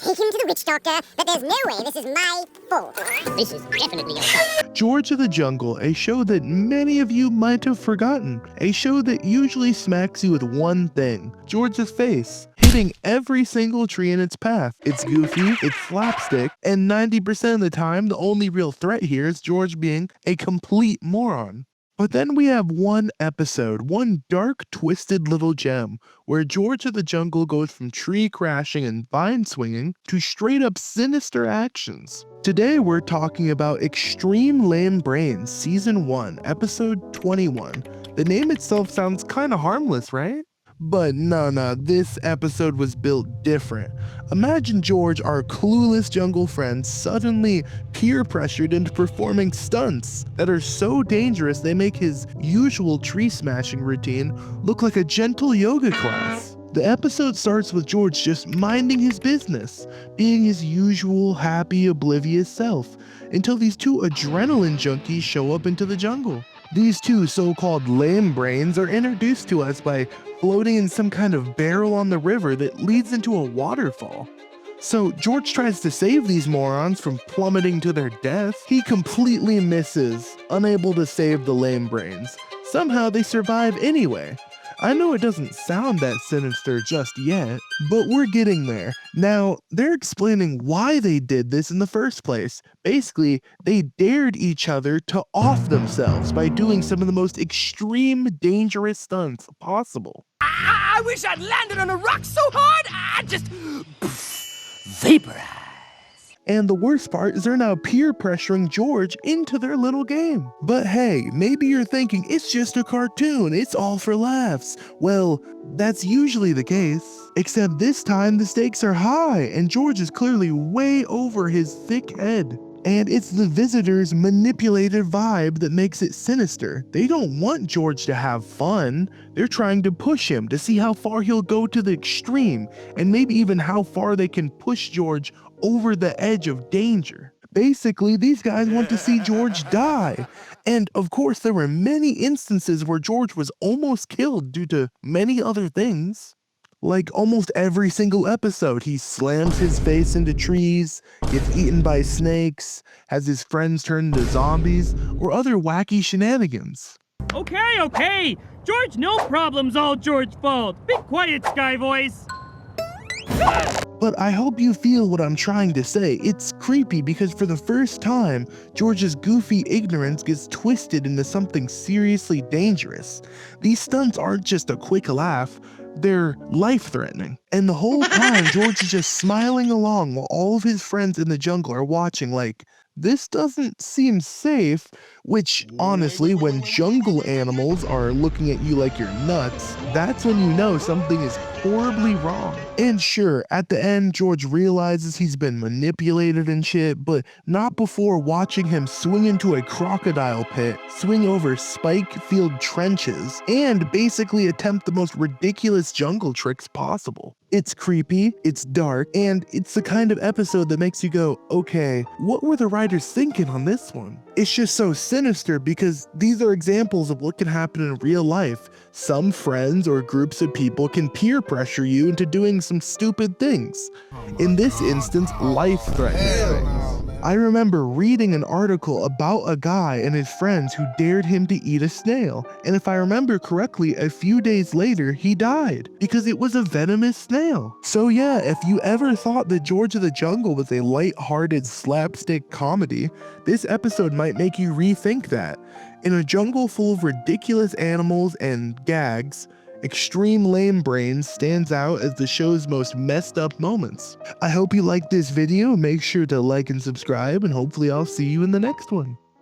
go take him to the witch doctor, but there's no way this is my fault. This is definitely your fault. George of the Jungle, a show that many of you might have forgotten. A show that usually smacks you with one thing: George's face, hitting every single tree in its path. It's goofy, it's slapstick, and 90% of the time, the only real threat here is George being a complete moron. But then we have one episode, one dark, twisted little gem, where George of the Jungle goes from tree crashing and vine swinging to straight up sinister actions. Today we're talking about Extreme Lame Brains Season 1, Episode 21. The name itself sounds kinda harmless, right? But no, this episode was built different. Imagine George, our clueless jungle friend, suddenly peer pressured into performing stunts that are so dangerous they make his usual tree smashing routine look like a gentle yoga class. The episode starts with George just minding his business, being his usual happy, oblivious self, until these two adrenaline junkies show up into the jungle. These two so-called lame brains are introduced to us by floating in some kind of barrel on the river that leads into a waterfall. So George tries to save these morons from plummeting to their death. He completely misses, unable to save the lame brains. Somehow they survive anyway. I know it doesn't sound that sinister just yet, but we're getting there. Now, they're explaining why they did this in the first place. Basically, they dared each other to off themselves by doing some of the most extreme, dangerous stunts possible. I wish I'd landed on a rock so hard, I'd just vaporize. And the worst part is they're now peer pressuring George into their little game. But hey, maybe you're thinking it's just a cartoon, it's all for laughs. Well, that's usually the case. Except this time the stakes are high and George is clearly way over his thick head. And it's the visitor's manipulative vibe that makes it sinister. They don't want George to have fun. They're trying to push him to see how far he'll go to the extreme, and maybe even how far they can push George over the edge of danger. Basically, these guys want to see George die. And of course, there were many instances where George was almost killed due to many other things. Like almost every single episode, he slams his face into trees, gets eaten by snakes, has his friends turn into zombies, or other wacky shenanigans. Okay. George, no problem's all George's fault. Be quiet, Sky Voice. But I hope you feel what I'm trying to say. It's creepy because for the first time, George's goofy ignorance gets twisted into something seriously dangerous. These stunts aren't just a quick laugh, they're life-threatening. And the whole time, George is just smiling along while all of his friends in the jungle are watching like, this doesn't seem safe, which honestly, when jungle animals are looking at you like you're nuts, that's when you know something is horribly wrong. And sure, at the end, George realizes he's been manipulated and shit, but not before watching him swing into a crocodile pit, swing over spike-filled trenches, and basically attempt the most ridiculous jungle tricks possible. It's creepy, it's dark, and it's the kind of episode that makes you go, okay, what were the writers thinking on this one? It's just so sinister because these are examples of what can happen in real life. Some friends or groups of people can peer pressure you into doing some stupid things. In this instance, life-threatening things. I remember reading an article about a guy and his friends who dared him to eat a snail, and if I remember correctly, a few days later he died because it was a venomous snail. So yeah, if you ever thought that George of the Jungle was a light-hearted slapstick comedy, this episode might make you rethink that. In a jungle full of ridiculous animals and gags, Extreme Lame Brains stands out as the show's most messed up moments. I hope you liked this video. Make sure to like and subscribe, and hopefully I'll see you in the next one.